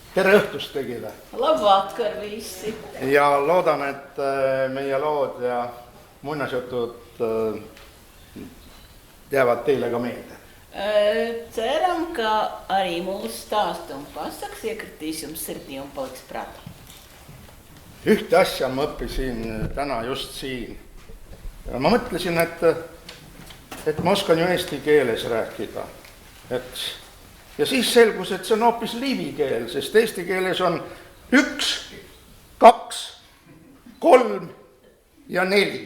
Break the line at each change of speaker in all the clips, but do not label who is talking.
Tere õhtust tegile!
Labvakar visi!
Ja loodan, et meie lood ja muinasjutud jäävad teile ka meelde.
Ceram, ka arī mūsu stāstu un pasaks iekritīs jums sirdī un paliks prātā.
Ühte asja ma õppisin täna just siin. Ma mõtlesin, et ma oskan ju eesti keeles rääkida. Ja siis selgus, et see on hoopis liivi keel, sest eesti keeles on 1, 2, 3 ja 4.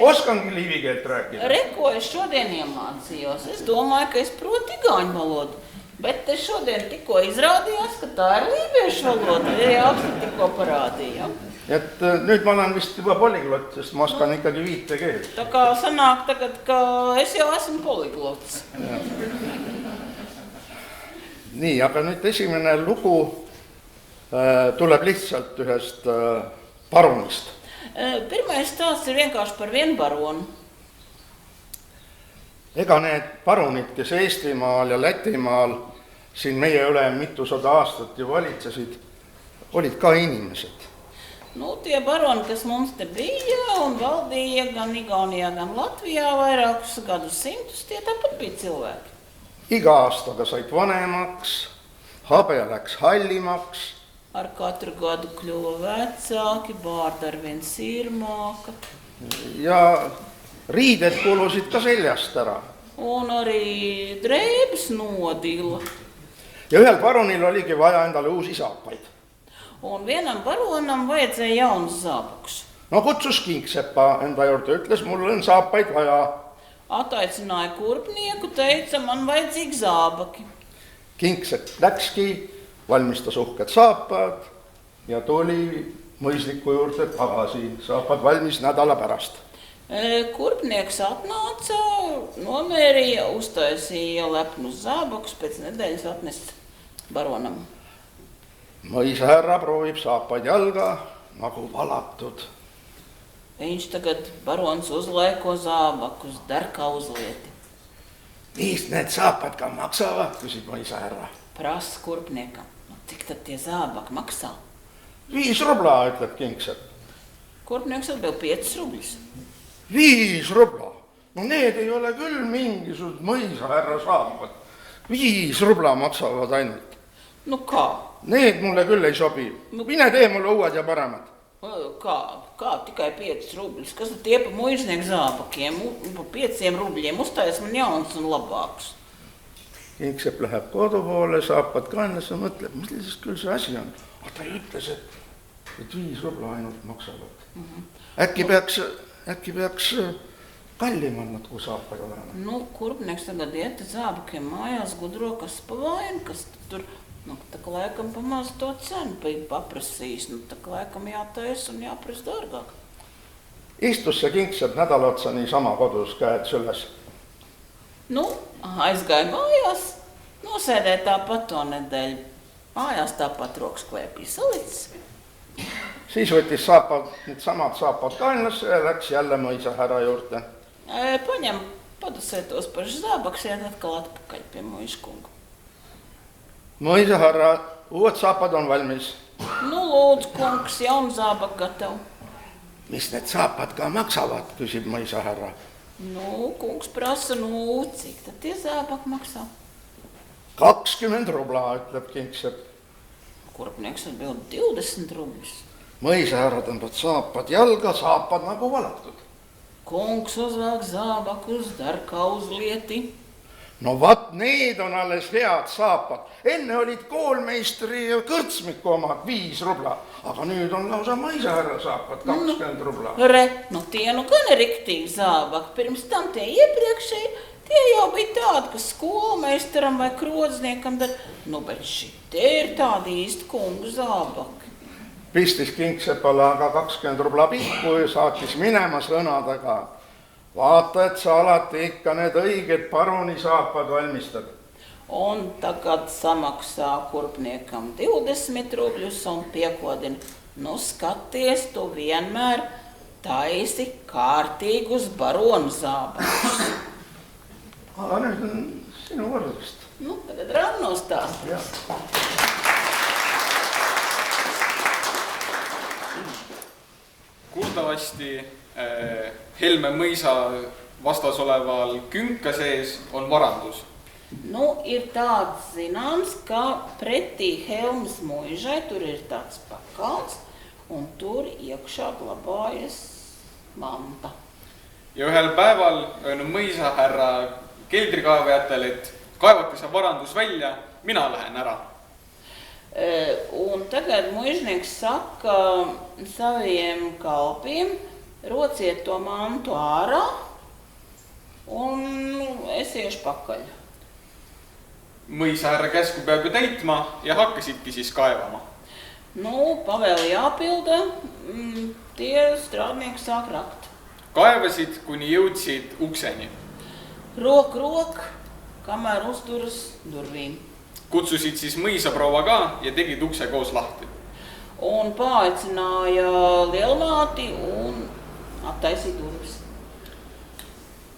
Oskangi liivi keelt rääkida.
Reko, es šodien iemācījos. Es domāju, ka es protu igauņu valodu. Bet te šodien tikko izrādījās, ka tā ir lībiešu valoda. Jāpsi tikko parādīja.
Et nüüd ma olen vist juba polyglots, sest ma oskan ikkagi 5 keelt.
Tā kā sanāk tagad, ka es jau esmu polyglots.
Nii, aga nüüd esimene lugu tuleb lihtsalt ühest parunist.
Pirmais stāsts ir vienkārši par vienu baronu.
Ega need parunid, kes Eestimaal ja Lätimaal siin meie üle mitusada aastat ju valitsesid, olid ka inimesed.
Nu, tie baroni, kas mums te bija un valdīja gan Igaunijā, gan Latvijā vairākus gadus simtus, tie tāpat bija cilvēki.
Iga aastaga said vanemaks, habe läks hallimaks.
Ar katru gadu kļuva vecāki, bārda arvien sirmāka.
Ja riided kulusid ka seljast ära.
Un arī drēbes nodila.
Ja ühel parunil oligi vaja endale uusi saapaid.
Un vienam baronam vajadzēja jaunus zābakus.
No kutsus Kingsepa enda juurde, ütles, mul on saapaid vaja.
Ataicināja kurpnieku, teica, man vajadzīgi zābaki.
Kingsepp läkski, valmistas uhked saapad ja tuli mõisliku juurde tagasi. Saapad valmis nädala pärast.
Kurpnieks atnāca, nomērīja, uztaisīja lepnus zābakus, pēc nedēļas atnest baronam.
Mõisahärra proovib saapaid jalga, nagu valatud.
Viņš tagad barons uzlaiko zābakus, dar kā uzlieti.
Mis need saapad ka maksavad, küsib mõisahärra.
Prasa kurpniekam, cik tad tie zābaki maksā?
5 rubla, ütleb Kingsepp.
Kurpnieks atbild 5 rublis.
5 rubla? No need ei ole küll mingisugused mõisahärra saapad. 5 rubla maksavad ainult.
Nu kā?
Need mulle küll ei sobi. Mine tee mulle uued ja paremad.
Kā tikai 5 rublis? Kas tie pa muižnieku zābakiem? Pa 5 rubļiem uztais man jauns un labāks.
Kingsepp läheb kodu poole, saapad kannas ja mõtleb, mis küll see asi on. Ta ütles, et 5 rubla ainult maksavad. Äkki peaks kallimad nad, kui saapad olema.
Nu, kurpnieks tagad iet zābakiem mājās gudro, kas pa vainu, kas tur... Nu, tā kā laikam pamaz to cenu paprasīs, nu, tā kā laikam jātais un jāpras dārgāk.
Istus see Kingsepp nädala otsa niisama kodus käed süles.
Nu, aizgāja mājās, nosēdē tāpat to nedēļu. Mājās tāpat rokas klēpī salicis.
Siis võttis need samad saapad kaenlasse ja läks jälle mõisahärra juurde.
Paņem padusētos paši zābaks ja atkal atpakaļ pie muižkunga.
Mõisahärra, uued saapad on valmis.
Nu, lūdzu, kungs, jaun zābak gatav.
Mis need saapad ka maksavad, küsib mõisahärra.
Nu, kungs prasa, nu, cik tad tie zābak maksā?
20 rubla, ütleb Kingsepp.
Kurpnieks atbild 20 rublis.
Mõisahärra tõmbad saapad jalga, saapad nagu valatud.
Kungs uzvelk zābakus, dar kā uzlieti.
No vat, need on alles head saapad. Enne olid koolmeistri ja kõrtsmiku omad 5 rubla, aga nüüd on lausa mõisahärra saapad 20 rubla.
Nu tie nu gan ir riktīgi zābaki. Pirms tam tie iepriekšēji, tie jau bija tādi, kas skolmeistaram vai krodzniekam dar. Nu, bet šitie ir tādi īsti kungu zābaki.
Pistis Kingsepale aga 20 rubla pihku ja saatis minema sõnadega. Vaata, et sa alati ikka need õiged paruni saapad valmistad.
Un tagad samaksā kurpniekam 20 rubļus un piekodina. Nu, skaties, tu vienmēr taisi kārtīgus baronu zābakus.
Aga nüüd on sinu võrdust.
Nu, tagad rāvnos tās.
Jā.
usutavasti Helme mõisa vastas oleval künka sees on varandus.
Nu, ir tāds zināms, ka pretī Helmas muižai tur ir tāds pakals, un tur iekšā glabājas manta.
Ja ühel päeval öelnud mõisahärra keldrikaevajatele, et kaevake see varandus välja, mina lähen ära.
Un tagad muižnieks saka saviem kalpiem, rociet to mantu ārā un es iešu pakaļ.
Mõisahärra käsku peab ju täitma ja hakkasidki siis kaevama.
Nu, pavēli jāpilda, tie strādnieki sāk rakt.
Kaevasid, kuni jõudsid ukseni.
Rok, kamēr uzturas durvīm.
Kutsusid siis mõisaproua ka ja tegid ukse koos lahti.
Un paaicināja lielmāti un attaisīja durvis.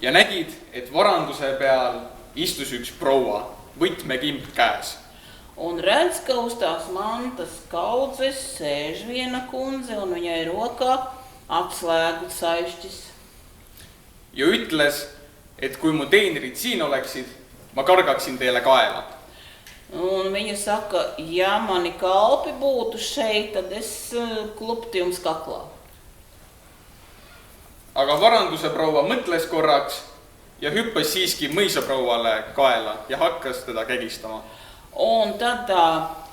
Ja nägid, et varanduse peal istus üks proua, võtmekimp käes.
Un redz, ka uz tās mantas kaudzes sēž viena kundze un viņai rokā apslēgu saišķis.
Ja ütles, et kui mu teenrid siin oleksid, ma kargaksin teile kaela.
Un viņa saka, ja mani kalpi būtu šeit, tad es klupti jums kaklā.
Aga varanduse proua mõtles korraks ja hüppas siiski mõisaprouale kaela ja hakkas teda kägistama.
Un tad tā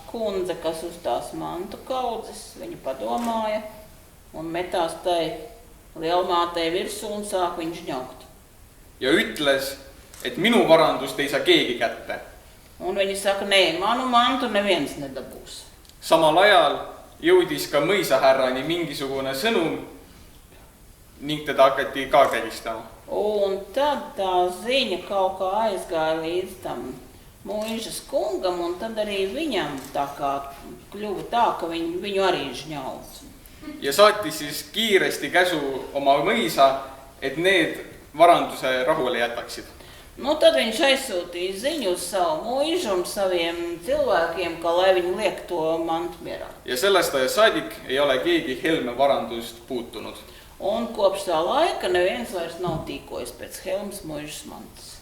kundze, kas uz tās mantu kaudzes, viņa padomāja un metās tai lielmātei virsū un sāk viņš ņaukt.
Ja ütles, et minu varandust ei saa keegi kätte.
Un viņa saka, nē, manu mantu neviens nedabūs.
Samal ajal jõudis ka mõisahärrani mingisugune sõnum ning teda hakati ka kägistama.
Un tad tā ziņa kaut kā aizgāja līdz tam muižas kungam, un tad arī viņam tā kā kļuva tā, ka viņu arī žņauc.
Ja saatis siis kiiresti käsu oma mõisa, et need varanduse rahule jätaksid.
Nu, tad viņš aizsūtīja ziņu uz savu muižu un saviem cilvēkiem, ka lai viņi liek to mantu mierā.
Ja sellest ajast saadik ei ole keegi Helme varandust puutunud.
Un kopš tā laika neviens vairs nav tīkojis pēc Helmas muižas mantas.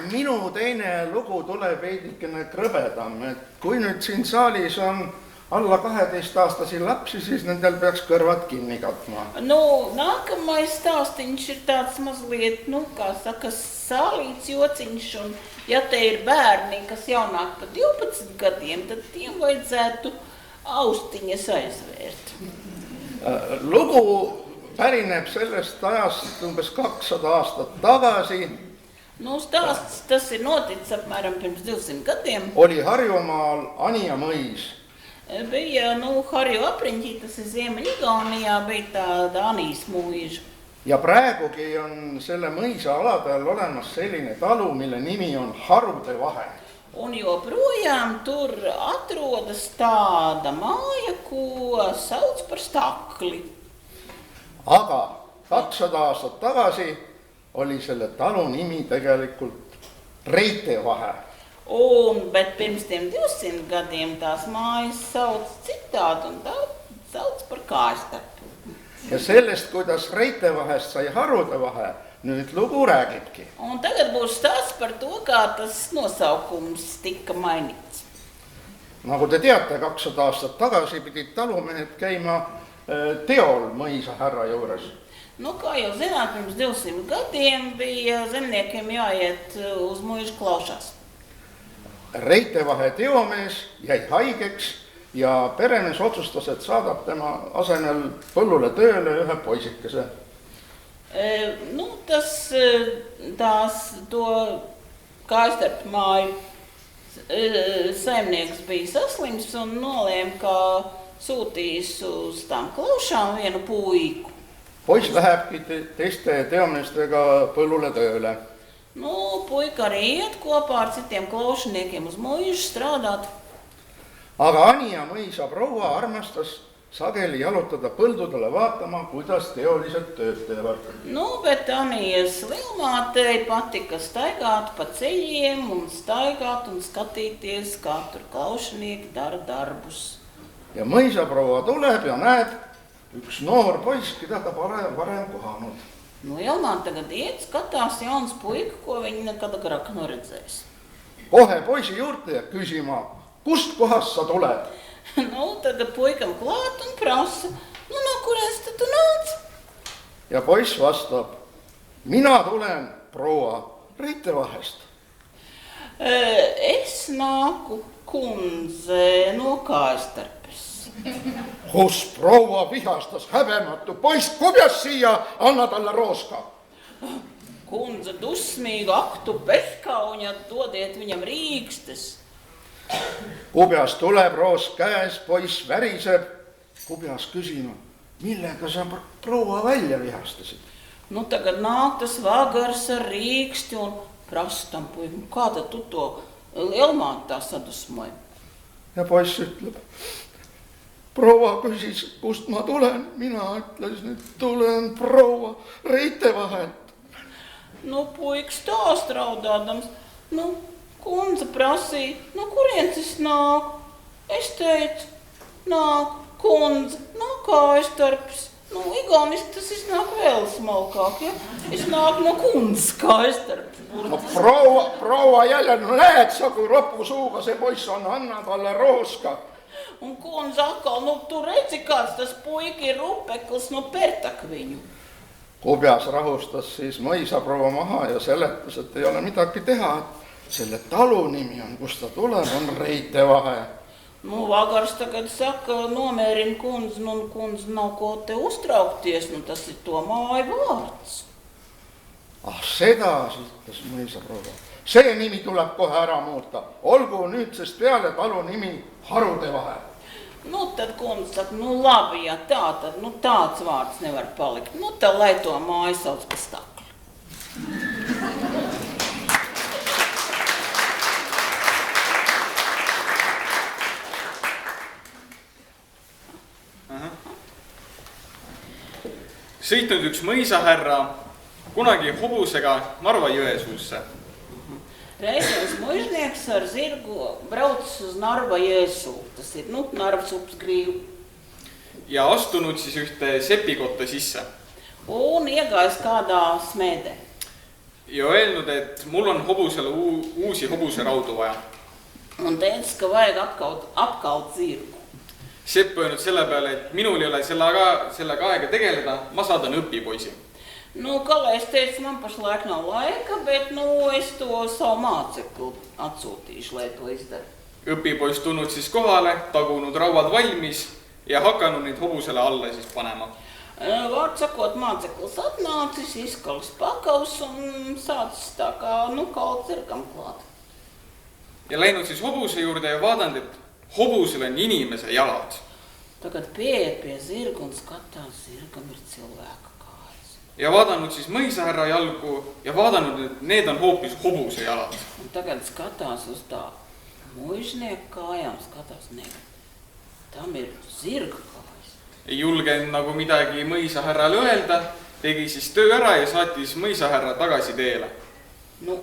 Minu teine lugu tuleb veidikene krõbedam, et kui nüüd siin saalis on alla 12-aastasi lapsi, siis nendel peaks kõrvad kinni katma.
Nu, nākamais stāstiņš ir tāds mazliet, kā saka, sālīts jociņš, un ja te ir bērni, kas jaunāk par 12 gadiem, tad tiem vajadzētu austiņas aizvērt.
Lugu pärineb sellest ajast umbes 200 aastat tagasi.
Nu, stāsts, tas ir noticis apmēram pirms 200 gadiem.
Oli Harjumaal Anija mõis.
Bija, Harju apriņķī, tas ir Ziemeļigaunijā, bija tāda Anijas muiža.
Ja praegugi on selle mõisa ala peal olemas selline talu, mille nimi on Harude vahe.
Un joprojām tur atrodas tāda māja, ko sauc par Stakli.
Aga 200 aastat tagasi oli selle talu nimi tegelikult Reite vahe.
Bet pirms tiem 200 gadiem tās mājas sauc citādi un tā sauc par Kājastapu.
Ja sellest, kuidas Reite vahest sai Harude vahe, nüüd lugu räägibki.
Un tagad būs stāsts par to, kā tas nosaukums tika mainīts.
Nagu te teate, 200 aastat tagasi pidid talumehed käima teol mõisahärra juures.
Kā jau zināt, pirms 200 gadiem bija zemniekiem jāiet uz muižu klaušās.
Reite vahe teomees jäi haigeks ja peremees otsustas, et saadab tema asemel põllule tööle ühe poisikese.
To Kājastapu māju saimnieks bija saslims un nolēma, ka sūtīs uz tām klaušām vienu puiku.
Poiss lähebki teiste teomeestega põllule tööle.
Puika arī iet kopā ar citiem klaušiniekiem uz muižu strādāt.
Aga Anija mõisa proua armastas sageli jalutada põldudele vaatama, kuidas teolised tööd teevad.
Nu, bet Anijas Lielmātei patika staigāt pa ceļiem un staigāt un skatīties, kā tur klaušanieki dara darbus.
Ja mõisaproua tuleb ja näeb üks noor poiss, keda ta varem kohanud.
Nu, Lielmāte tagad iet, skatās jauns puika, ko viņi nekad agrāk noredzēs.
Kohe poisi juurde ja küsima, kust kohast sa tuled?
Nu, tagad puikam klāt un prasa, no kurienes tu nāc?
Ja poiss vastab, mina tulen proua Reitevahest.
Es nāku kundze no Kaistarpes.
Kus proua vihastas häbematu poiss, kubjas siia, anna talle rooska.
Kundze dusmīgu aktu pehkauņu ja dodiet viņam rīkstes.
Kubjas tuleb roos käes, poiss väriseb. Kubjas küsima, millega sa proua välja vihastasid?
Nu, tagad nāk tas vagars ar rīksti un prastam puiku, kāda tu to Lielmāte tā sadusmoja?
Ja poiss ütleb, proua küsis, kust ma tulen. Mina ütlesin, et tulen proua Reitevahelt.
Nu, puiks tās raudādams. Nu, kundze prasīja, no kurienes es nāku? Es teicu, nāk kundze, no Kaistarpes. Nu, igaunis tas iznāk vēl smalkāk, ja? Es nāku no kundzes Kaistarpes.
No proua jälle, no näed sa, kui ropu suuga see poiss on, anna talle rooska.
Un kundze atkal, nu, tu redzi, kāds tas puiki ir rupekls, no pertak viņu.
Kubjas rahustas siis mõisaproua maha ja seletas, et ei ole midagi teha. Selle talu nimi on, kus ta tuleb, on Reitevahe.
Nu, vagars tagad saka, nomērin kundze, nu, kundze nav ko te uztraukties, nu, tas ir to māju vārds.
Ah, seda, ütles mõisaproua. See nimi tuleb kohe ära muuta. Olgu nüüdsest peale talu nimi Harudevahe.
Nu, tad kundze saka, nu, labi, ja tā, tad, nu, tāds vārds nevar palikt. Nu, tā, lai to māju sauc pa stakli.
Sõitnud üks mõisahärra kunagi hobusega Narva jõesuusse.
Reizes mužnieks ar zirgu braucis uz Narva jēsū. Tas ir, nu, Narvas ups grīvu.
Ja astunud siis ühte sepikotta sisse.
Un iegājis kādā smēdē.
Ja öelnud, et mul on hobusele uusi hobuseraudu vaja.
Un teicis, ka vajag apkaut zirgu.
Sepp öelnud selle peale, et minul ei ole sellega aega tegeleda, ma saadan õpipoisi.
Nu, kā lai es teicu, man pašlaik nav laika, bet, nu, es to savu māceklu atsūtīšu, lai to izdara.
Õpipois tulnud siis kohale, tagunud rauad valmis ja hakanud neid hobusele alla siis panema.
Vārds sakot, māceklis atnācis, izkalis pakaus un sācis tā kā, nu, kaut zirgam klāt.
Ja läinud siis hobuse juurde ja vaadanud, et hobusel on inimese jalad.
Tagad pieiet pie zirga un skatās, zirgam ir cilvēka kājas.
Ja vaadanud siis mõisahärra jalgu ja vaadanud, et need on hoopis hobuse jalad.
Un tagad skatās uz tā muižnieku kājām, skatās, ne, tam ir zirga kājas.
Ei julgenud nagu midagi mõisahärrale öelda, tegi siis töö ära ja saatis mõisahärra tagasi teele.
Nu,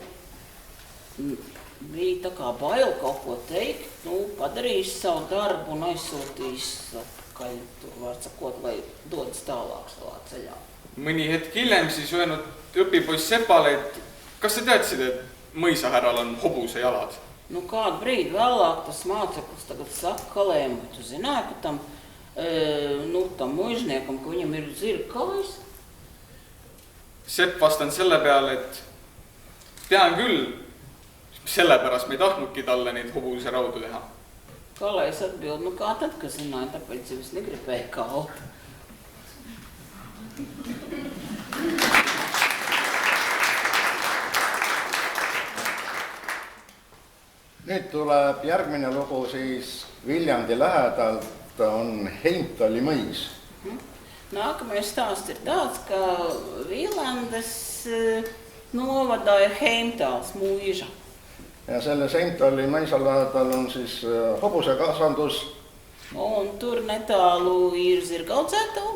bija tā kā bail kaut ko teikt, nu, padarījis savu darbu un aizsūtījis atpakaļ, tur var sakot, lai dodas tālāk savā ceļā.
Mõni hetk hiljem siis öelnud õpipoiss Sepale, et kas sa teadsid, et mõisahärral on hobuse jalad?
Nu, kādu brīdi vēlāk tas māceklis tagad saka Kalēm, tu zināji, ka tam, nu, tam muižniekam, ka viņam ir zirga kājas?
Sepp vastan selle peale, et tean küll, sellepärast me ei tahtnudki talle neid hobuse raudu teha.
Kalējs atbild, nu kā tad, ka zināja, tāpēc jau es negribēju kaut.
Nüüd tuleb järgmine lugu siis Viljandi lähedalt on Heimtali mõis.
Nākamais stāsts ir tāds, ka Vilandes novadā ir Heimtals mūža.
Ja selles Heimtali mõisa lähedal on siis hobusekasvandus
Un tur netālu ir zirgaudzētavu.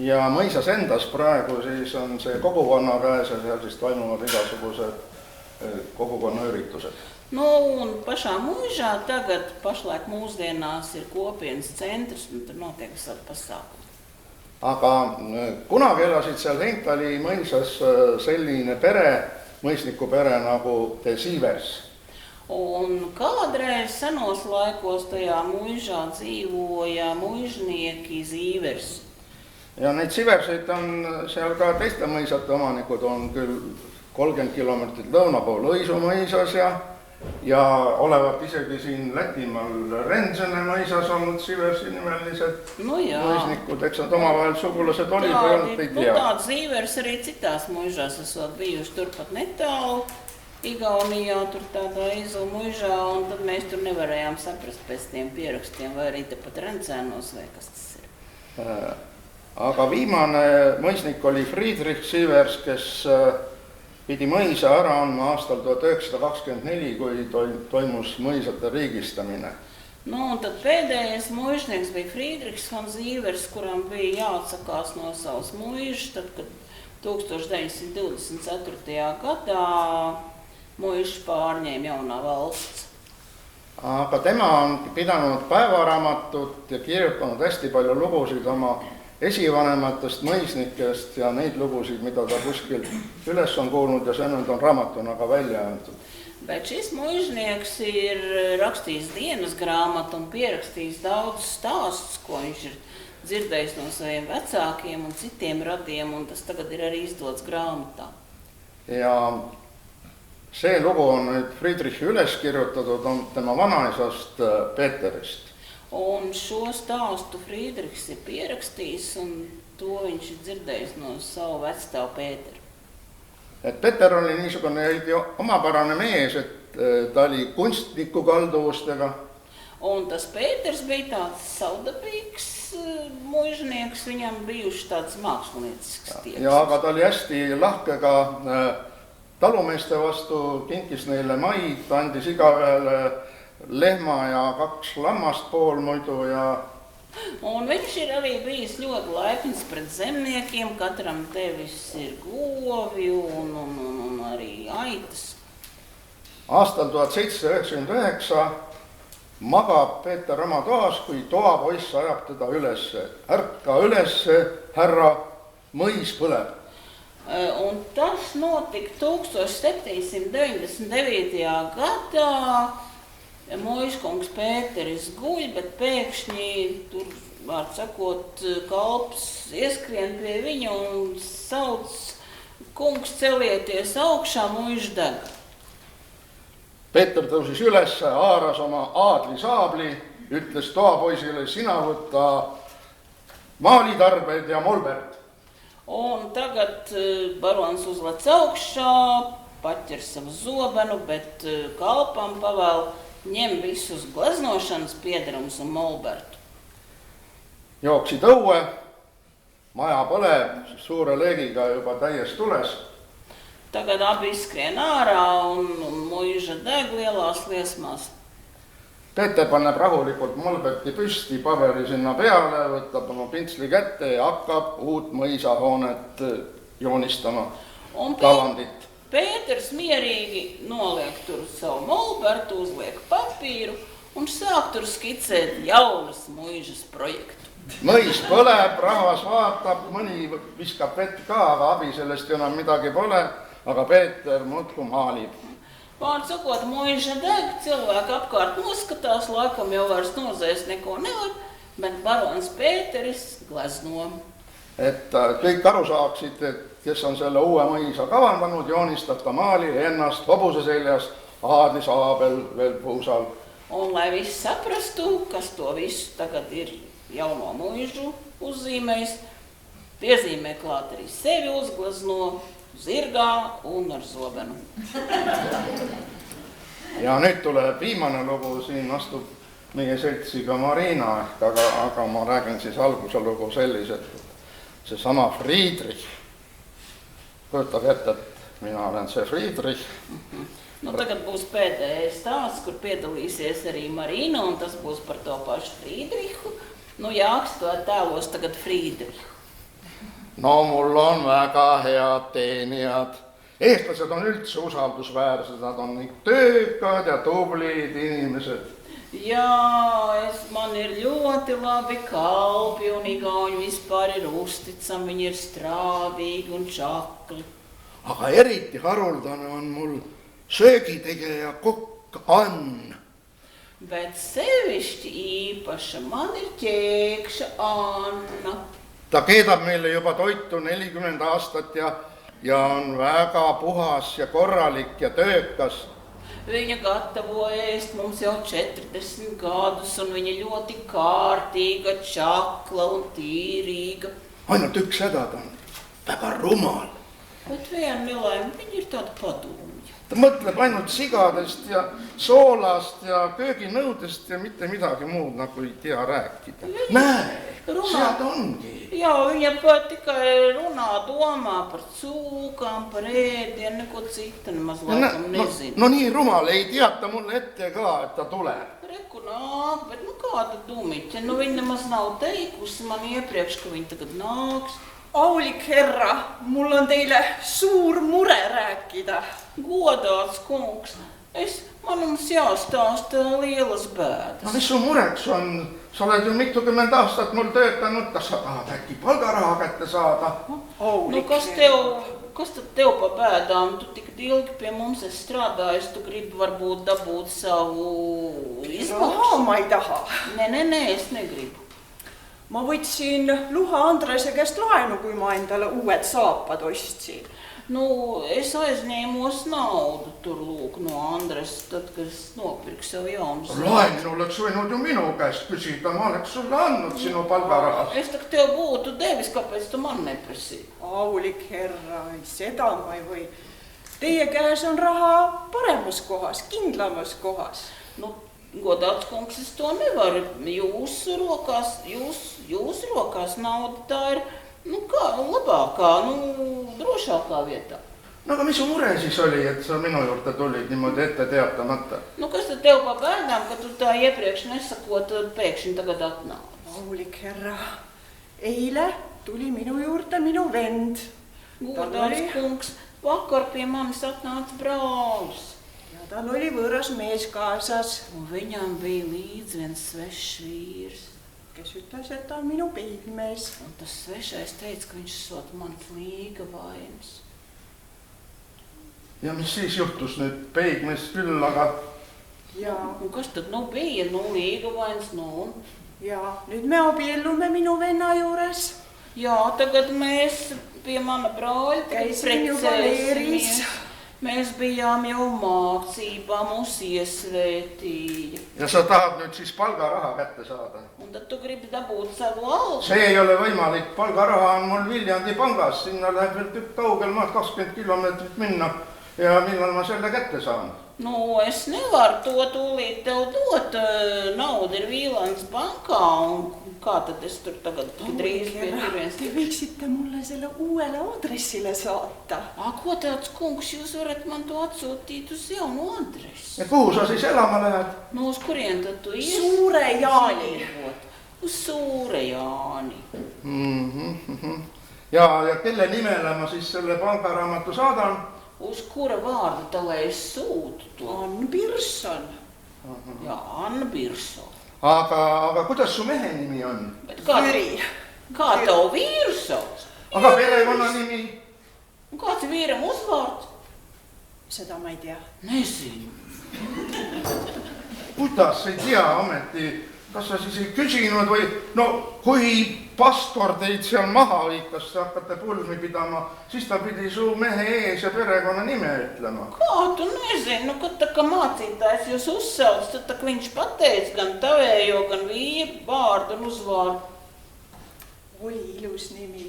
ja mõisas endas praegu siis on see kogukonna käes ja seal siis toimuvad igasugused kogukonna üritused.
Nu, un pašā mūžā tagad pašlaik mūsdienās ir kopienas centrs, un tur notiek visādi pasākumi.
Aga kunagi elasid seal Heintali mõisas selline pere, mõisniku pere nagu De Sievers.
Un kādreiz senos laikos tajā mūžā dzīvoja muižnieki Sievers.
Ja neid Sieverseid on seal ka teiste mõisate omanikud, on küll 30 kilomeetrit lõuna pool Õisu mõisas ja olevat isegi siin Lätimaal Rensene mõisas olnud Sieversi nimelised mõisnikud, eks nad omavahel sugulased olid või olnud, ei tea.
Tādi Sievers arī citās muižās esot bijuši turpat netālu. Igaunijā tur tādā Eizu muižā, un tad mēs tur nevarējām saprast pēc tiem pierakstiem, vai arī tepat Rencēnos, vai kas tas ir.
Aga viimane mõisnik oli Friedrich Sievers, kes pidi mõisa ära andma aastal 1924, kui toimus mõisate riigistamine.
Nu, un tad pēdējais muižnieks bija Friedrichs von Sievers, kuram bija jāatsakās no savas muižas, tad, kad 1924. gadā muižs pārņēma jaunā valsts.
Aga tema on pidanud päevaraamatut ja kirjutanud hästi palju lugusid oma esivanematest mõisnikest ja neid lugusid, mida ta kuskil üles on kuulnud ja see nüüd on raamatuna ka välja antud.
Bet šis muižnieks ir rakstījis dienas grāmatu un pierakstījis daudz stāstus, ko viņš ir dzirdējis no saviem vecākiem un citiem radiem, un tas tagad ir arī izdots grāmatā.
Ja see lugu on nüüd Friedrichi üles kirjutatud on tema vanaisast Peeterist.
Un šo stāstu Friedrichs ir pierakstījis, un to viņš ir dzirdējis no savu vecstāvu Pēteru.
Et Peeter oli niisugune omapärane mees, et ta oli kunstniku kalduvustega.
Un tas Pēters bija tāds saudabīgs muižnieks, viņam bijuši tāds māksliniecisks tieks.
Ja aga ta oli hästi lahke ka talumeeste vastu, kinkis neile maid, andis igaühele lehma ja 2 lammast pool muidu ja...
Un viņš ir arī bijis ļoti laipns pret zemniekiem, katram devis ir govi un arī aitas.
Aastal 1799 magab Peeter oma toas, kui toapoiss ajab teda ülesse. Ärka ülesse, härra, mõis põleb.
Un tas notika 1799. gadā. Muižkungs Pēteris guļ, bet pēkšņi tur, vārds sakot, kalps ieskrien pie viņa un sauc: kungs, celieties augšā, muiž deg.
Peeter tõusis ülesse, haaras oma aadlisaabli, ütles toapoisile: sina võtta maalitarbeid ja molbert.
Un tagad barons uzlec augšā, paķer savu zobenu, bet kalpam pavēl: ņem visus gleznošanas piedarumus un molbertu.
Jooksid õue, maja põleb suure leegiga juba täies tules.
Tagad abi izskrien ārā un muiža deg lielās liesmās.
Peeter paneb rahulikult molberti püsti, paberi sinna peale, võtab oma pintsli kätte ja hakkab uut mõisahoonet joonistama, kavandit.
Pēters mierīgi noliek tur savu molbertu, uzliek papīru un sāk tur skicēt jaunas muižas projektu.
Mõis põleb, rahvas vaatab, mõni viskab vett ka, aga abi sellest enam midagi pole, aga Peeter muudkui maalib.
Vārds sakot, muiža deg, cilvēki apkārt noskatās, laikam jau vairs nozēst neko nevar, bet barons Pēteris glezno.
Et kõik aru saaksid, et kes on selle uue mõisa kavandanud, joonistab ta maali ennast hobuse seljas, aadlisaabel veel puusal.
Un lai viss saprastu, kas to visu tagad ir jauno muižu uzzīmējis, piezīmē klāt arī sevi uzglezno zirgā un ar zobenu.
Ja nüüd tuleb viimane lugu, siin astub meie seltsiga Marina, aga ma räägin siis alguse lugu selliselt. Seesama Friedrich, kujutab ette, et mina olen see Friedrich,
Nu, tagad būs pēdējais stāsts, kur piedalīsies arī Marina, un tas būs par to pašu Friedrichu. Nu, Jāks to tēlos tagad Friedrichu.
No mul on väga head teenijad. Eestlased on üldse usaldusväärsed, nad on nii töökad ja tublid inimesed.
Jā, man ir ļoti labi kalpi, un igauņi vispār ir uzticami, viņi ir strāvīgi un čakli.
Aga eriti haruldane on mul söögitegeja kokk Ann.
Bet sevišķi īpaša man ir ķēkša Anna.
Ta keedab meile juba toitu 40 aastat ja on väga puhas ja korralik ja töökas.
Viņa gatavo ēst mums jau 40 gadus, un viņa ļoti kārtīga, čakla un tīrīga.
Ainult üks häda ta on väga rumal.
Bet viena nelaime, viņa ir tāda padomja.
Ta mõtleb ainult sigadest ja soolast ja kööginõudest ja mitte midagi muud nagu ei tea rääkida. Näe, sead ongi.
Jā, viņa pat tikai runā, domā par cūkām, par ēdienu, neko citu nemaz laikam nezina.
No nii rumal, ei teata mulle ette ka, et ta tuleb.
Reku nāk, bet nu kāda dumiķa, nu viņa nemaz nav teikusi man iepriekš, ka viņa tagad nāks.
Aulik herra, mul on teile suur mure rääkida.
Godāts kungs, man mums jāstāsta lielas bēdas.
No mis su mureks on? Sa oled ju 20 aastat mul töötanud, kas sa tahad äkki palgaraha kätte saada?
Nu, kas tad tev pa bēdām? Tu tik ilgi pie mums esi strādājis, tu gribi varbūt dabūt savu izmaksu?
Raha ma ei taha.
Nē, es negribu.
Ma võtsin Luha Andrese käest laenu, kui ma endale uued saapad ostsin.
Nu, es aizņēmos naudu tur lūk no Andres, tad, kad es nopirku sev jaunus.
Laenu oleks võinud ju minu käest küsida, ma oleks sulle andnud sinu palgarahas.
Es tak tev būtu devis, kāpēc tu man neprasīji?
Aulik herra, seda ma ei või. Teie käes on raha paremas kohas, kindlamas kohas.
Nu, godāts kungs, es to nevaru. Jūsu rokās nauda tā ir, nu kā, labākā, drošākā vietā.
No aga mis su mure siis oli, et sa minu juurde tulid niimoodi ette teatamata?
Nu kas tad tev pa bēdām, ka tu tā iepriekš nesakot, pēkšņi tagad atnāc?
Aulik herra, eile tuli minu juurde minu vend.
Godāts kungs, vakar pie manis atnāca brālis.
Tal oli võõras mees kaasas,
Un viņam bija līdz viens svešs vīrs.
kes ütles, et ta on minu peigmees.
Un tas svešais teica, ka viņš sot man līga vainas.
Ja mis siis juhtus nüüd peigmees küll, aga...
Ja,
Un kas tad bija? Līga vainas,
ja nüüd me abiellume minu venna juures.
Jā, tagad mēs pie mana brāļa
Käisim juba leeris.
Mēs bijām jau mācībā, mūs iesvētīja.
Ja sa tahad nüüd siis palgaraha kätte saada?
Un tad tu gribi dabūt savu algu.
See ei ole võimalik. Palgaraha on mul Viljandi pangas. Sinna läheb veel tükk kaugel maad 20 kilomeetrit minna. Ja millal ma selle kätte saan?
Nu, es nevaru to tūlīt tev dot. Nauda ir Vīlandes bankā. Un kā tad es tur tagad drīz pie turienes?
Te võiksite mulle selle uuele adressile saata.
Ko tāds kungs, jūs varat man to atsūtīt uz jaunu adresi?
Ja kuhu sa siis elama lähed?
Nu, uz kurien tad tu ies?
Suure Jaani.
Uz Suure Jaani.
Ja kelle nimele ma siis selle pangaraamatu saadan?
Uz kura vārda tā, lai es sūtu to?
Ann Birson.
Jā, Anna Birso.
Aga kuidas su mehe nimi on?
Jüri.
Kā tev vīru sauc?
Aga perekonna nimi?
Un kāds ir vīram uzvārds?
Seda ma ei tea.
Nezinu.
Kuidas ei tea ometi? Kas sa siis ei küsinud või? No, kui pastor teid seal maha viikas, te hakkate pulmi pidama, siis ta pidi su mehe ees ja perekonna nime ütlema.
Kā tu nezinu, kad tā kā mācītājs jūs uzsauc, tad tā kā viņš pateica gan tavējo, gan vīru vārdu un uzvārdu.
Oli ilus nimi,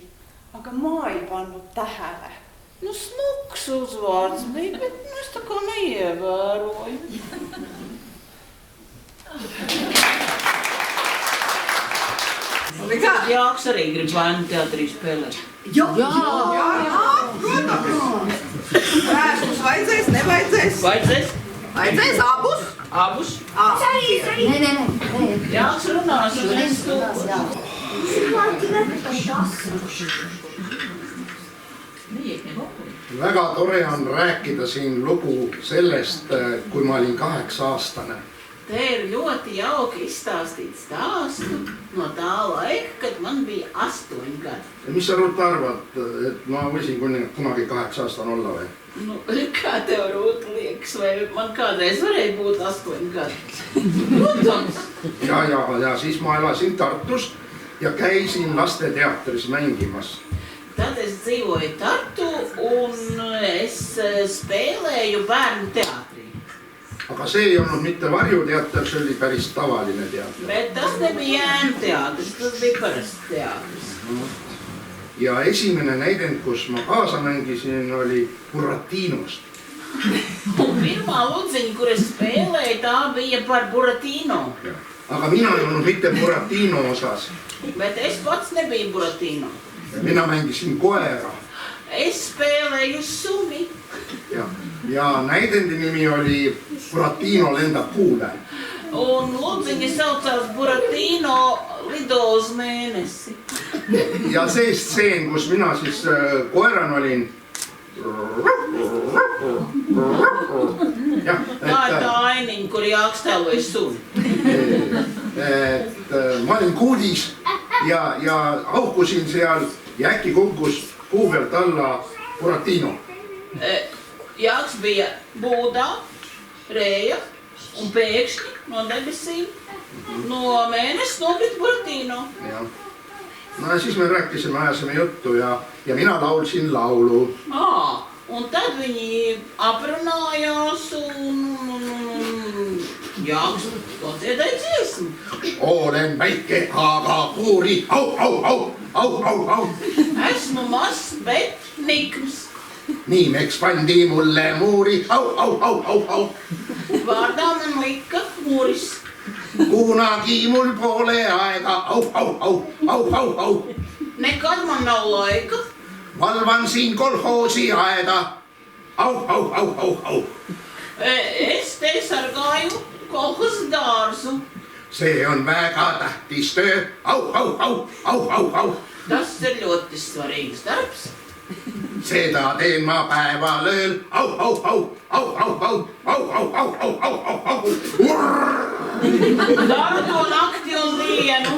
aga ma ei pannud tähele.
Nu, smuks uzvārds bija, bet es tā kā neievēroju. Jāks arī grib vainu teatrī spēlēt.
Jā, protams. Vēstus vajadzēs, nevajadzēs?
Vajadzēs?
Vajadzēs abus?
Abus?
Nē.
Jāks runās un es
Väga tore on rääkida siin lugu sellest, kui ma olin 8-aastane.
Te ir ļoti jauki izstāstīt stāstu no tā laika, kad man bija 8 gadi.
Ja mis sa Ruut arvad, et ma võisin kunagi 8-aastane olla või?
Nu, kā tev Ruut liekas, vai man kādreiz varēja būt 8 gadi? Protams.
Ja siis ma elasin Tartus ja käisin lasteteatris mängimas.
Tad es dzīvoju Tartu un es spēlēju bērnu teātrī.
Aga see ei olnud mitte varjuteater, see oli päris tavaline teater.
Bet tas nebija ēnu teātris, tas bija parasts teātris.
Ja esimene näidend, kus ma kaasa mängisin, oli Buratinost.
Un pirmā ludziņa, kur es spēlēju, tā bija par Buratino.
Aga mina ei olnud mitte Buratino osas.
Bet es pats nebiju Buratino.
Mina mängisin koera.
Es spēlēju suni.
Ja näidendi nimi oli Buratino lendab kuule.
Un ludziņa saucās Buratino lido uz mēnesi.
Ja see stseen, kus mina siis koeran olin.
Tā ir tā ainiņa, kur Jāks tēloja suni.
Ma olin kuulis ja aukusin seal ja äkki kukkus kuu pealt alla Buratino.
Jāks bija būdā, rēja un pēkšņi no debesīm no mēnesis nokrita Buratino.
No ja siis me rääkisime, ajasime juttu ja mina laulsin laulu.
Un tad viņi aprunājās un Jāks dziedāja dziesmu.
Olen väike, aga kuuri, au.
Esmu mazs, bet nikms.
Niimeks pandi mulle muuri, au.
Vārdā man lika Muuris.
Kunagi mul pole aega, au.
Nekad man nav laika.
Valvan siin kolhoosi aeda, au.
Es te sargāju kolhoosi dārzu.
See on väga tähtis töö, au.
Tas ir ļoti svarīgs darbs.
Seda teen ma päeval ööl, au.
Daru to nakti un dienu.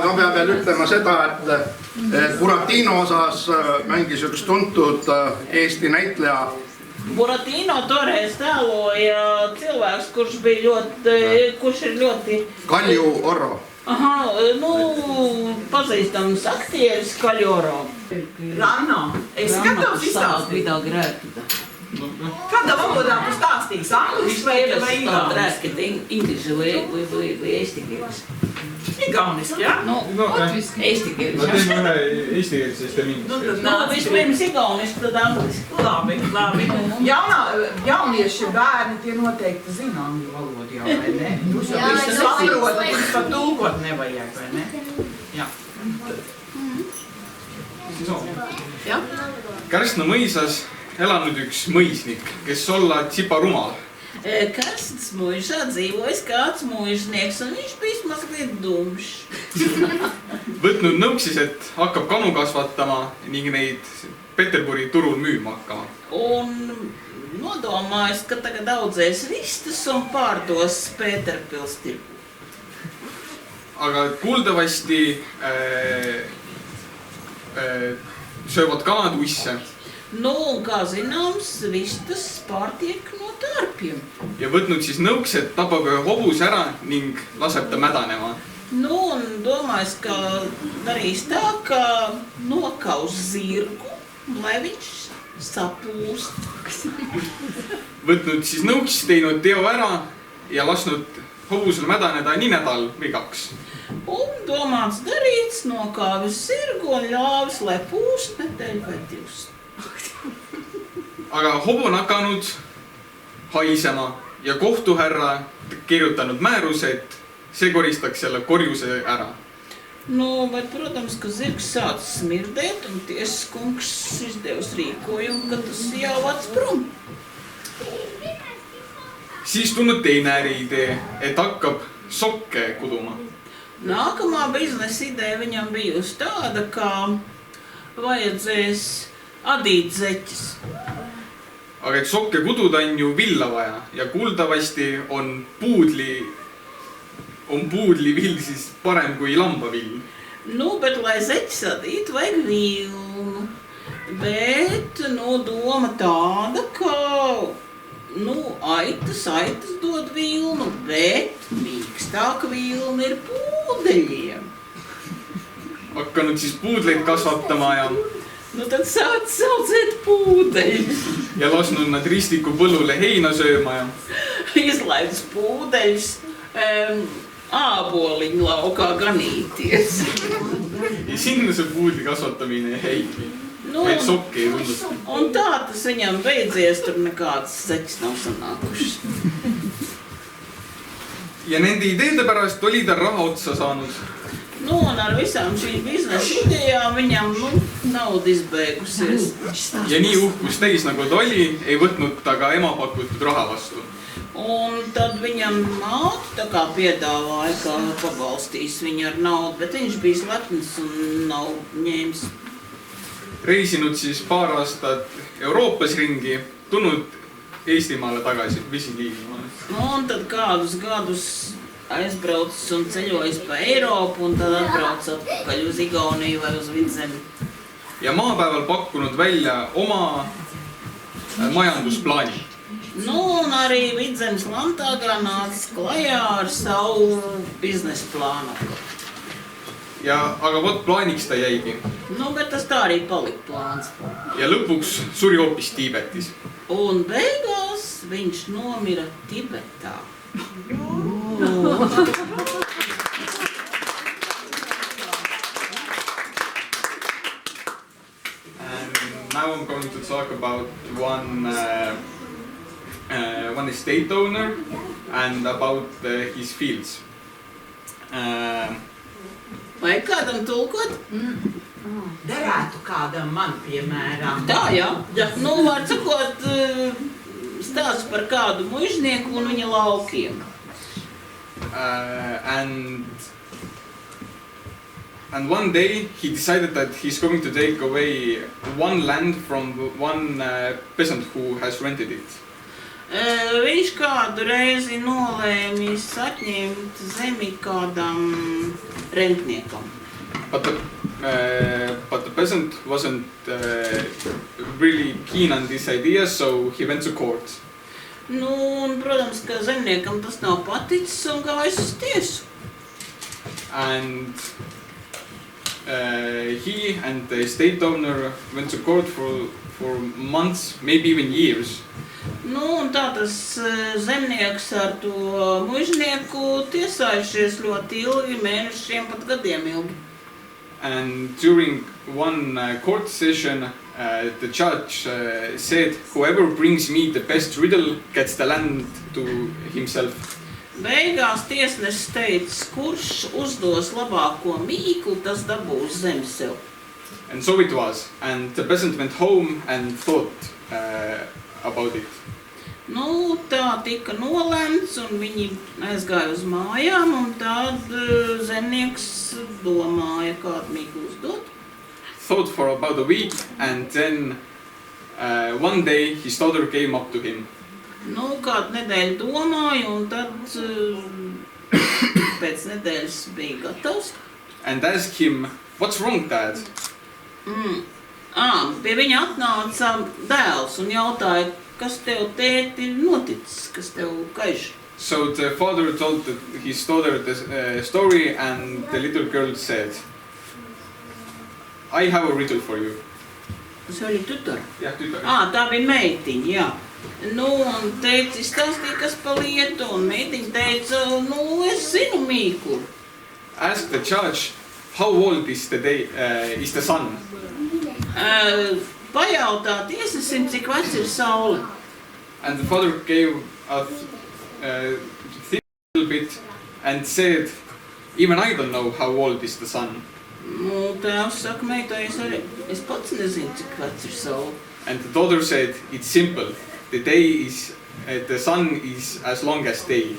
No peab veel ütlema seda, et Buratino osas mängis üks tuntud Eesti näitleja.
Buratino toreiz tēloja cilvēks, kurš ir ļoti...
Kalju Orro.
Pazīstams aktieris Kalju Orro.
Ranno, esi gatavs izstāstīt?
Midagi rääkida.
Kādā valodā tu stāstīsi? Angliski vai igaunis?
Rääkida inglisi või eesti keeles.
Igauniski, jā?
Eesti keeles.
Ma teeme ühe eesti keeles, siis teeme inglisi.
Vispirms igauniski, tad angliski.
Labi. Jaunieši bērni tie noteikti zina angļu valodu jau, vai ne? Jūs jau visu saprotat, jūs pat tulkot nevajag, vai ne? Jā.
Kärsna mõisas elanud üks mõisnik, kes olla tsiparumal.
Karsnas mūžā dzīvojas kāds mūžnieks, un viņš bijis mazliet dumšs.
Võtnud nõuksis, et hakkab kanu kasvatama ning neid Peterburi turul müüma hakkama.
Un nodomājis, ka tagad audzēs vistas un pārdos Pēterpils tirgu.
Aga kuuldavasti söövad kanad uisse.
Un kā zināms, vistas pārtiek no tārpiem.
Ja võtnud siis nõuks, et tapab ühe hobus ära ning laseb ta mädanema.
Un domājis, ka darīs tā, ka nokaus zirgu, lai viņš sapūst.
Võtnud siis nõuks, teinud teo ära ja lasnud hobusel mädaneda nii nädal või 2.
Un domāts darīts, nokāvis zirgu un ļāvis, lai pūst nedēļu vai 2.
Aga hobu on hakanud haisema ja kohtuhärra kirjutanud määruse, et see koristaks selle korjuse ära.
Nu, bet, protams, ka zirgs sācis smirdēt, un tiesas kungs izdevis rīkojumu, ka tas jāvāc prom.
Siis tulnud teine äriidee, et hakkab sokke kuduma.
Nākamā biznesa ideja viņam bijusi tāda, ka vajadzēs adīt zeķis.
Aga et sokke kududa on ju villa vaja ja kuuldavasti on puudlivill siis parem kui lambavill.
Nu, bet, lai zeķis adītu, vajag vilnu. Bet, doma tāda, ka, aitas dod vilnu, bet mīkstāka vilna ir pūdeļiem.
Hakanud siis puudleid kasvatama ja
Tad sāc saucēt pūdeļus.
ja lasnud nad ristiku põllule heina sööma ja
Izlaidus pūdeļus āboliņu laukā ganīties.
ja sinna see puudli kasvatamine jäigi. Et sokki ei tundnud.
Un tā tas viņam beidzies, tur nekādas zeķis nav sanākušas.
Ja nende ideede pärast oli ta raha otsa saanud.
Un ar visām šīm biznesa idejām viņam, nauda izbeigusies.
Ja nii uhkus täis nagu ta oli, ei võtnud ta ka ema pakutud raha vastu.
Un tad viņam māte tā kā piedāvāja, ka pabalstīs viņu ar naudu, bet viņš bija slepnis un nav ņēmis.
Reisinud siis paar aastat Euroopas ringi, tulnud Eestimaale tagasi, visiiliigimaale.
Un tad kādus gadus aizbraucis un ceļojis pa Eiropu un tad atbrauc atpakaļ uz Igauniju vai uz Vidzemi.
Ja maapäeval pakkunud välja oma majandusplaani.
Un arī Vidzemes landtāgā nācis klajā ar savu biznesa plānu.
Aga vot plaaniks ta jäigi.
Bet tas tā arī palika plāns.
Ja lõpuks suri hoopis Tiibetis.
Un beigās viņš nomira Tibetā.
Now I'm going to talk about one estate owner and about his fields.
Vai kādam tulkot?
Derētu kādam man, piemēram.
Tā, jā. Var sakot, stāsts par kādu mužnieku un viņa laukiem.
And one day he decided that he's going to take away one land from one peasant who has rented it.
Viņš kādu reizi nolēmis atņemt zemi kādam rentniekam.
But the peasant wasn't really keen on this idea, so he went to court.
Un, protams, ka zemniekam tas nav paticis un gājis uz tiesu.
And he and the estate owner went to court for months, maybe even years.
Un tā tas zemnieks ar to mužnieku tiesājušies ļoti ilgi, mēnešiem, pat gadiem ilgi.
And during one court session, the judge said, whoever brings me the best riddle gets the land to himself.
Beigās tiesnesis teica, kurš uzdos labāko mīklu, tas dabūs zemi sev.
And so it was. And the peasant went home and thought about it.
Tā tika nolēmts un viņi aizgāja uz mājām un tad zemnieks domāja, kādu mīklu uzdot.
Thought for about a week and then one day his daughter came up to him.
Kādu nedēļu domāju un tad pēc nedēļas bija gatavs.
And asked him, what's wrong, Dad?
Pie viņa atnāca dēls un jautāja, kas tev tēti noticis, kas tev kaiš.
So the father told his daughter the story and the little girl said, I have a riddle for you.
See oli tütar?
Jah, tütar.
Tā bija meitiņa, jā. Un teica, stāstīja, kas pa lietu, un meitiņa teica, es zinu mīklu.
Ask the judge, how old is the sun?
Pajautā tiesnesim, cik vecs ir saule.
And the father gave a little bit and said, even I don't know how old is the son.
Nu, tēvs saka, meitai, es pats nezinu, cik vecs ir saule.
And the daughter said, it's simple. The sun is as long as day.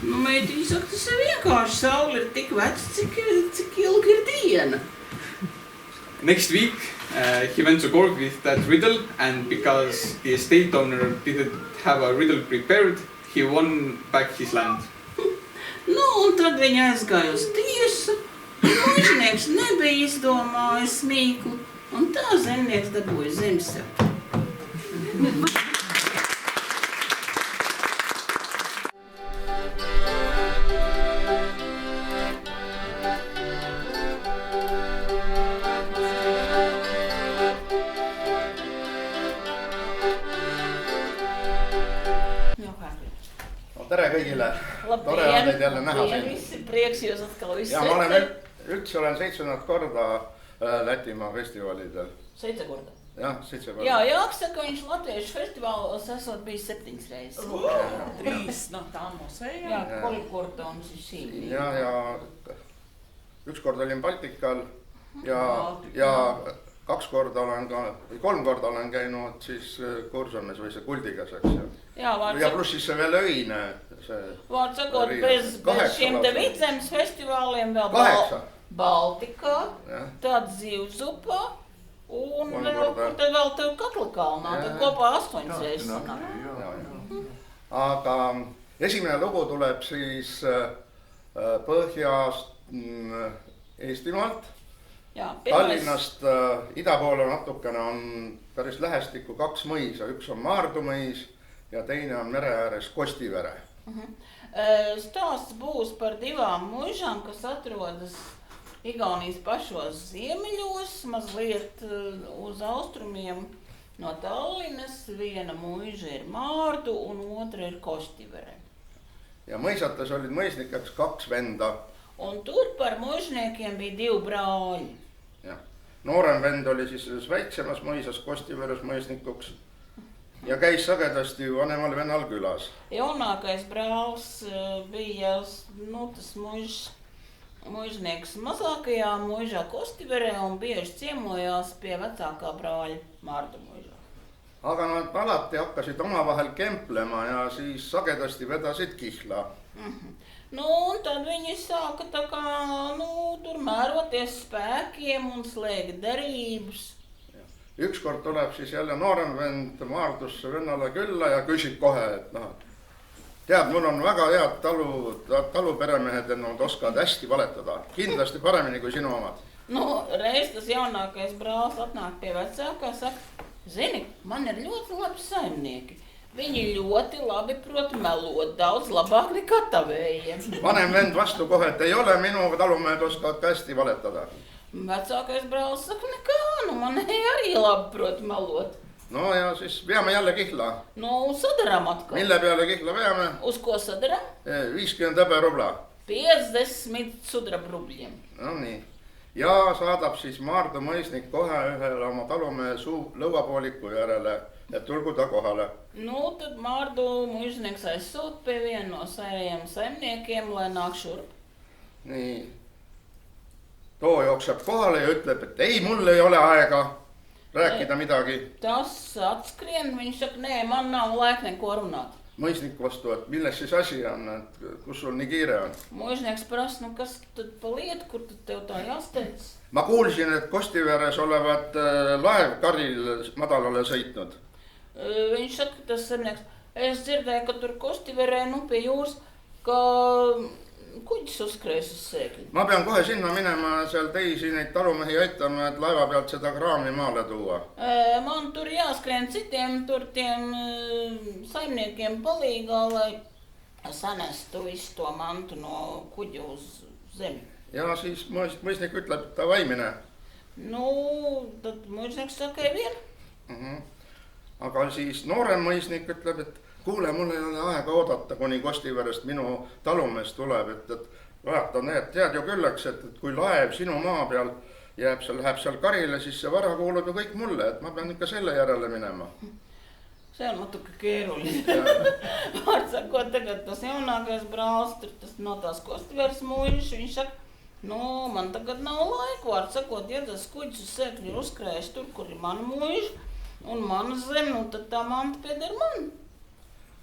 Nu, meitai saka, tas ir vienkārši, saule ir tik vecs, cik ilgi ir diena.
Next week, he went to court with that riddle, and because the estate owner didn't have a riddle prepared, he won back his land.
Nu, un tad viņa aizgāja uz tiesu. Mužnieks nebija izdomājis mīklu, un tā zemnieks dabūja zemsepu.
Tere kõigile! Tore on teid jälle näha siin.
Prieks jūs atkal visi.
Ja ma olen üldse olen 7. korda Lätimaa festivalidel.
7 korda?
Jah, 7 korda.
Jā, jāsaka, viņš Latviešu festivālos esot bijis 7 reizes.
3 no tām musējām.
Jā, 3 korda on siis siin.
Ja 1 kord olin Baltikal ja 2 korda olen ka, 3 korda olen käinud siis Kursames või see Kuldigas, eks ju. Ja pluss siis see veel öine.
Vārds sakot, bez šiem te Vidzemes festivāliem vēl Baltikā, tad Zivzupā un tad vēl tev Kaklakalnā, tad kopā 8 reizes sanāk.
Aga esimene lugu tuleb siis Põhjast Eestimaalt. Tallinnast ida poole natukene on päris lähestikku 2 mõisa, üks on Maardu mõis ja teine on mere ääres Kostivere.
Stāsts būs par 2 muižām, kas atrodas Igaunijas pašos ziemeļos, mazliet uz austrumiem no Tallinnas. Viena muiža ir Maardu un otra ir Kostivere.
Ja mõisates olid mõisnikeks 2 venda.
Un tur par muižniekiem bija 2 brāļi.
Noorem vend oli siis väiksemas mõisas Kostiveres mõisnikuks ja käis sagedasti vanemal vennal külas.
Jaunākais brālis bija tas muižnieks mazākajā muižā Kostiverē un bieži ciemojās pie vecākā brāļa Maardu muižā.
Aga nad alati hakkasid omavahel kemplema ja siis sagedasti vedasid kihla.
Nu, un tad viņi sāka tā kā, tur mēroties spēkiem un slēgt darības.
Ükskord tuleb siis jälle noorem vend Maardusse vennale külla ja küsib kohe, et tead, mul on väga head taluperemehed, et nad oskavad hästi valetada. Kindlasti paremini kui sinu omad.
Reiz tas jaunākais brālis atnāk pie vecākā, saka, zini, man ir ļoti labi saimnieki. Viņi ļoti labi prot melot, daudz labāk nekā tavējiem.
Vanem vend vastu kohe, et ei ole, minu talumehed oskavad ka hästi valetada.
Vecākais brālis saka, nekā, man ei arī labi prot melot.
No ja siis veame jälle kihla.
Sadaram atkal.
Mille peale kihla veame?
Uz ko sadaram?
50 hõberubla.
50 sudrabrubļiem.
No nii. Ja saadab siis Maardu mõisnik kohe ühele oma talumehe lõuapooliku järele, et tulgu ta kohale.
Tad Maardu muižnieks aizsūt pie viena no saviem saimniekiem, lai nāk šurp.
Nii. Too jookseb kohale ja ütleb, et ei, mul ei ole aega rääkida midagi.
Tas atskrien, viņš saka, nē, man nav laika neko runāt.
Mõisnik vastu, et milles siis asi on, et kus sul nii kiire on?
Muižnieks prasa, kas tad pa lietu, kur tad tev tā jāsteidz?
Ma kuulsin, et Kostiveres olevat laev karil madalale sõitnud.
Viņš saka, tas zemnieks, es dzirdēju, ka tur Kostiverē, pie jūras, ka kuģis uzkrēs uz sēkļi. Ma
pean kohe sinna minema seal teisi neid talumehi aitama, et laeva pealt seda kraami maale tuua.
Man tur jāskrien citiem tur tiem saimniekiem palīgā, lai sanestu visu to mantu no kuģa uz zemi.
Ja siis mõisnik ütleb, et ta vaimine.
Tad muižnieks saka, ei vien.
Aga siis noorem mõisnik ütleb, et kuule, mul ei ole aega oodata, kuni Kostiverest minu talumees tuleb, et vaata, tead ju küllaks, et kui laev sinu maa peal läheb seal karile, siis see vara kuulub ju kõik mulle, et ma pean ikka selle järele minema.
See on natuke keeruline. Vārds sakot, tagad tas jaunākais brālis, tur tas no tās Kostvers muižas, viņš saka, man tagad nav laika, vārds sakot, ja tas kuģis uz sēkļu ir uzkrējis tur, kur ir mana muiža un mana zem, tad tā manta pieder man.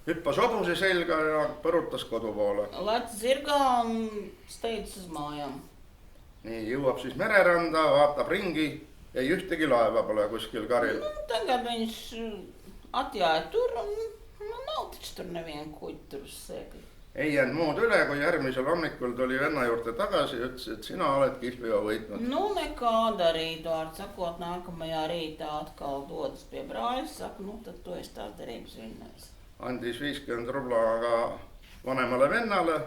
Hüppas hobuse selga ja põrutas kodu poole.
Lēc zirgā un steidzis uz mājām.
Nii, jõuab siis mereranda, vaatab ringi, ei ühtegi laeva pole kuskil karil.
Tagad viņš atjāja tur un nav taču tur nevienu kuģi tur uz sēkļu.
Ei jäänud muud üle, kui järgmisel hommikul tuli venna juurde tagasi ja ütles, et sina oled kihlveo võitnud.
Nekā darīt, vārds sakot, nākamajā rītā atkal dodas pie brāļa, saka, tad tu esi tās darības vinnējis.
Andis 50 rubla ka vanemale vennale.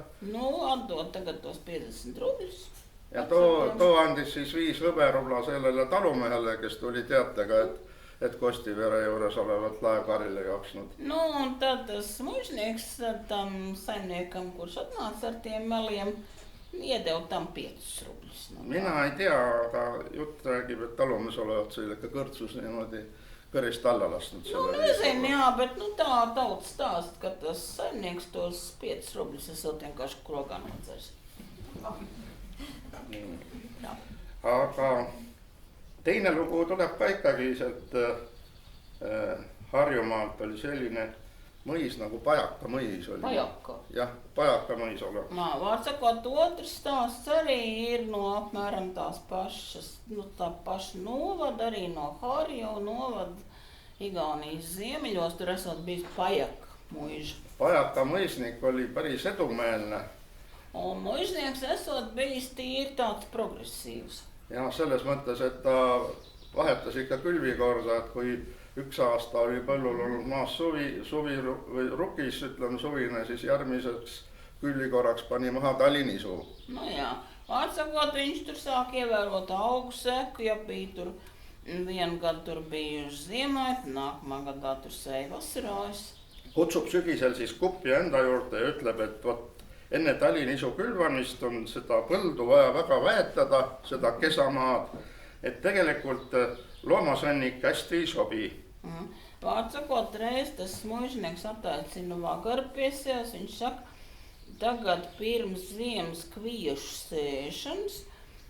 Atdod tagad tos 50 rublis.
Ja too andis siis 5 hõberubla sellele talumehele, kes tuli teatega, et Kostivere juures olevat laevkarile jooksnud.
Un tad tas mužnieks tam saimniekam, kurš atnāca ar tiem meliem, iedeva tam 5 rublis.
Mina ei tea, aga jutt räägib, et talumees olevat seal ikka kõrtsus niimoodi kõrist alla lasnud.
Nezinu, jā, bet tā tauts stāst, ka tas saimnieks tos 5 rublis esot vienkārši krogā nocers.
Aga teine lugu tuleb ka ikkagi sealt Harjumaalt oli selline mõis nagu Pajaka mõis oli.
Pajaka?
Jah, Pajaka mõis oli.
Vārds sakot, otrs stāsts arī ir no apmēram tās pašas, tā paša novada, arī no Harju novada Igaunijas ziemeļos, tur esot bijis Pajaka muiža.
Pajaka mõisnik oli päris edumeelne.
Un muižnieks esot bijis tīri tāds progressīvs.
Ja selles mõttes, et ta vahetas ikka külvikorda, et kui üks aasta oli põllul olnud maas suvi või rukis, ütleme suvine, siis järgmiseks külvikorraks pani maha talinisu.
Vārds sakot, viņš tur sāk ievērot augu seku, ja bija tur vienu gadu tur bijuši ziemēt, nākamā gadā tur sēja vasarājas.
Kutsub sügisel siis kuppi enda juurde ja ütleb, et enne talinisu külvamist on seda põldu vaja väga väetada, seda kesamaad, et tegelikult loomasõnnik hästi ei sobi.
Vārds sakot, reiz tas muižnieks attaicina vagaru pie sevis, viņš saka, tagad pirms ziemas kviešu sēšanas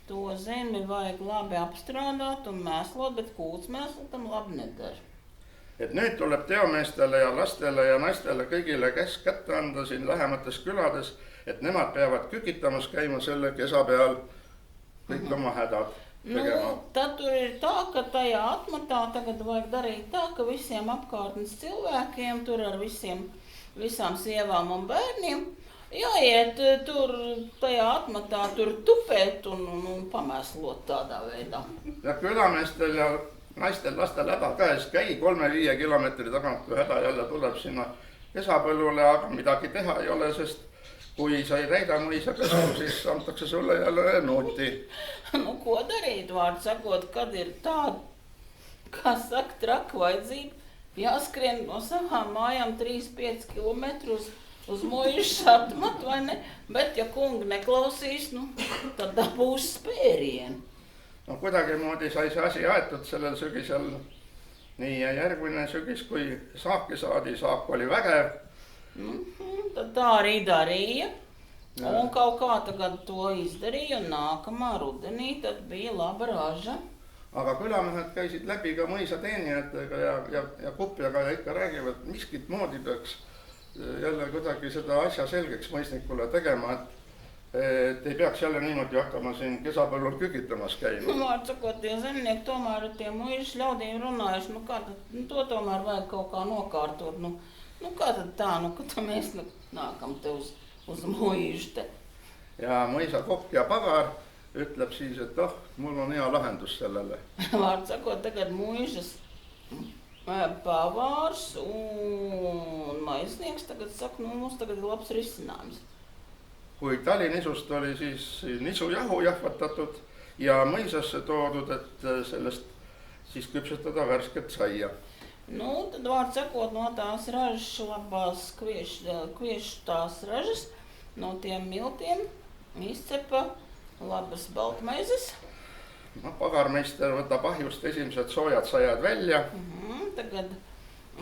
to zemi vajag labi apstrādāt un mēslot, bet kūtsmēslu tam labi nedara.
Et nüüd tuleb teomeestele ja lastele ja naistele kõigile käsk kätte anda siin lähemates külades, et nemad peavad kükitamas käima selle kesa peal kõik oma hädad tegema.
Tad tur ir tā, ka tajā atmatā tagad vajag darīt tā, ka visiem apkārtnes cilvēkiem, tur ar visām sievām un bērniem, jāiet tur tajā atmatā tur tupēt un pamēslot tādā veidā.
Ja külameestel ja naistel lastel häda käes käi 3-5 kilomeetri tagant, kui häda jälle tuleb sinna kesapõllule, aga midagi teha ei ole, sest kui sa ei täida mõisa käsu, siis antakse sulle jälle nooti.
Ko darīt, vārds sakot, kad ir tāda, kā saka, traka vajadzība, jāskrien no savām mājām 3-5 kilometrus uz muižas atmatu, vai ne? Bet ja kungi neklausīs, tad dabūs spērienu.
Kuidagi moodi sai see asi aetud sellel sügisel. Nii ja järgmine sügis, kui saaki saadi, saak oli vägev.
Tad tā arī darīja. Un kaut kā tagad to izdarīja un nākamā rudenī tad bija laba raža.
Aga külamehed käisid läbi ka mõisa teenijatega ja kupjaga ja ikka räägivad, miskit moodi peaks jälle kuidagi seda asja selgeks mõisnikule tegema, et ei peaks jälle niimoodi hakkama siin kesapõllul kükitamas käima.
Vārds sakot, ja zemnieki tomēr ar tiem muižas ļaudīm runājuši, kā tad to tomēr vajag kaut kā nokārtot. Kā tad tā, ka mēs nākam te uz muižu te.
Ja mõisa kokk ja pagar ütleb siis, et mul on hea lahendus sellele.
Vārds sakot, tagad muižas pavārs un maisnieks tagad saka, mums tagad ir labs risinājums.
Kui talinisust oli siis nisujahu jahvatatud ja mõisasse toodud, et sellest siis küpsetada värsket saia.
Tad vārds sakot, no tās ražas, labās kviešu tās ražas, no tiem miltiem izcepa labas baltmaizes.
Pagarmeister võtab ahjust esimesed soojad saiad välja.
Tagad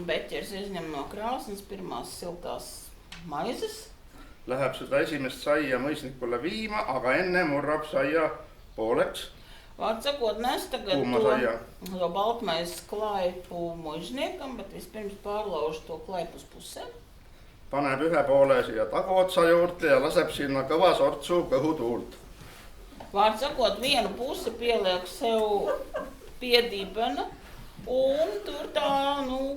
Beķers izņem no krāsnes pirmās siltās maizes.
Läheb seda esimest saia mõisnikule viima, aga enne murrab saia pooleks.
Vārds sakot, nes tagad
Kuuma saia.
to baltmaizes klaipu mužniekam, bet vispirms pārlauž to klaipu uz pusēm.
Paneb ühe poole siia tagaotsa juurde ja laseb sinna kõva sortsu kõhutuult.
Vārds sakot, vienu pusi pieliek sev pie dibena, un tur tā,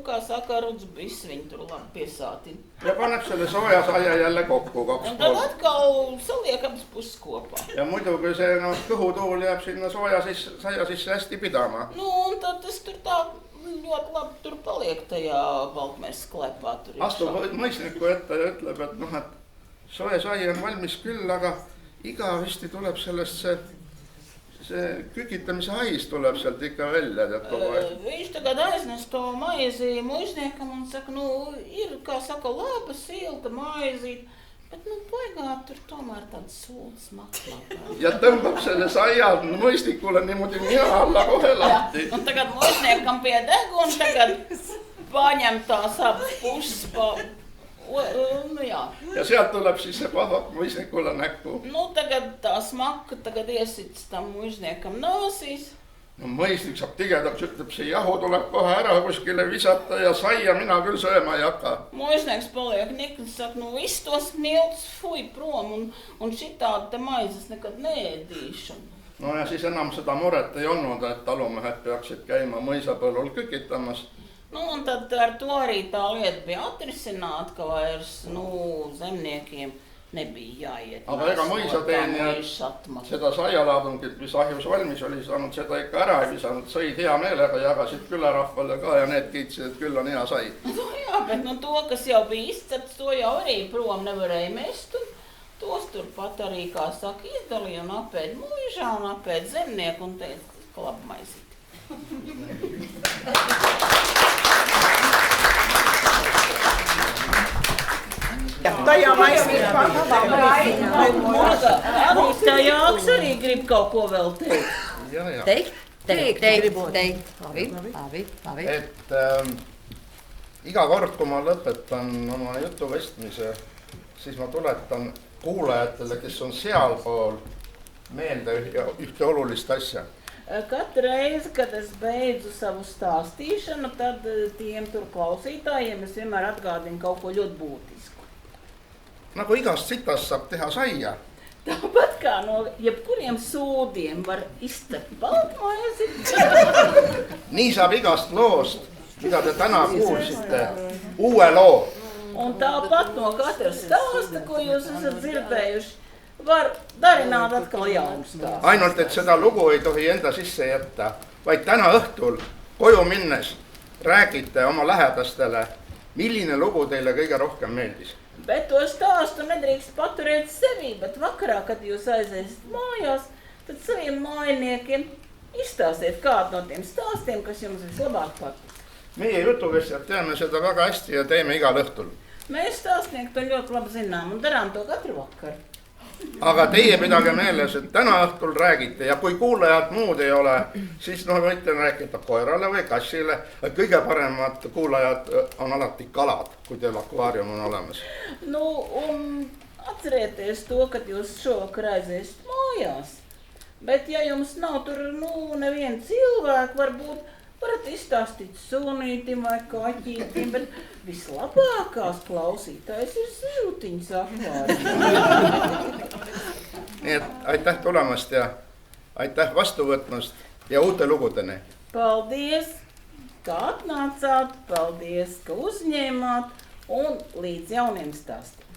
kā saka, ruds biss viņu tur labi piesātina.
Ja paneb selle sooja saia jälle kokku kaks
Un tad
pool.
atkal saliek abas puses kopā.
Ja muidugi see kõhutuul jääb sinna saia sisse hästi pidama.
Un tad tas tur tā ļoti labi tur paliek tajā baltmaizes klaipā.
Astub mõisniku ette ja ütleb, et soe sai on valmis küll, aga igavesti tuleb sellest see kükitamise hais tuleb sealt ikka välja.
Viņš tagad aiznes to maizi mužniekam un saka, ir, kā saka, laba, silta maizīt, bet, paigāt tur tomēr tāds sūds maklā.
Ja tõmbab selle saia mõisnikule niimoodi nina alla kohe lahti.
Un tagad mužniekam pie degu un tagad paņem tās abas puses jā.
Ja sealt tuleb siis see pahvak mõisnikule näkku.
Tagad tā smaka tagad iesits tam mužniekam nosīs.
Mõisnik saab tigedaks, ütleb, see jahu tuleb kohe ära kuskile visata ja saia mina küll sööma ei hakka.
Mužnieks paliek niklis, saka, viss tos milts fuj prom un šitādi te maizes nekad neēdīšu.
Ja siis enam seda muret ei olnud, et talumehed peaksid käima mõisapõllul kükitamas.
Un tad ar to arī tā lieta bija atrisināta, ka vairs, zemniekiem nebija jāiet.
Aga ega mõisateenijad seda saialaadungit, mis ahjus valmis oli saanud, seda ikka ära ei visanud, sõid hea meelega, jagasid külarahvale ka ja need kiitsid, et küll on hea sai.
Jā, bet to, kas jau bija izcepts, to jau arī prom nevarēja mest. Tos turpat arī, kā saka, izdalīja un apēd muižā un apēd zemnieku un teica, ka labi maizīt.
Tajā maisīt
Tā Jāks arī grib kaut ko vēl teikt.
Ja.
Teikt. Labi.
Et iga kord, kui ma lõpetan oma jutu vestmise, siis ma tuletan kuulajatele, kes on sealpool, meelde ühte olulist asja.
Katru reizi, kad es beidzu savu stāstīšanu, tad tiem tur klausītājiem es vienmēr atgādinu kaut ko ļoti būtisku.
Nagu igast sitast saab teha saia.
Tāpat kā no jebkuriem sūdiem var izcept baltmaizi.
Nii saab igast loost, mida te täna kuulsite, uue loo.
Un tāpat no katra stāsta, ko jūs esat dzirdējuši, var darināt atkal jaunu stāstu.
Ainult, et seda lugu ei tohi enda sisse jätta, vaid täna õhtul koju minnes räägite oma lähedastele, milline lugu teile kõige rohkem meeldis.
Bet to stāstu nedrīkst paturēt sevī, bet vakarā, kad jūs aiziesiet mājās, tad saviem mājiniekiem izstāstiet kādu no tiem stāstiem, kas jums vislabāk patīk.
Meie jutuvestjad teame seda väga hästi ja teeme igal õhtul.
Mēs stāstnieki to ļoti labi zinām un darām to katru vakaru.
Aga teie pidage meeles, et täna õhtul räägite ja kui kuulajad muud ei ole, siis võite rääkida koerale või kassile. Kõige paremad kuulajad on alati kalad, kui teil akvaarium on olemas.
Atcerieties to, kad jūs šovakar aiziesiet mājās. Bet ja jums nav tur neviena cilvēka, varbūt varat izstāstīt sunītim vai kaķītim, bet vislabākās klausītājs ir zivtiņas akvāriumā.
Nii et aitäh tulemast ja aitäh vastu võtmast ja uute lugudeni.
Paldies, ka atnācāt, paldies, ka uzņēmāt un līdz jauniem stāstiem.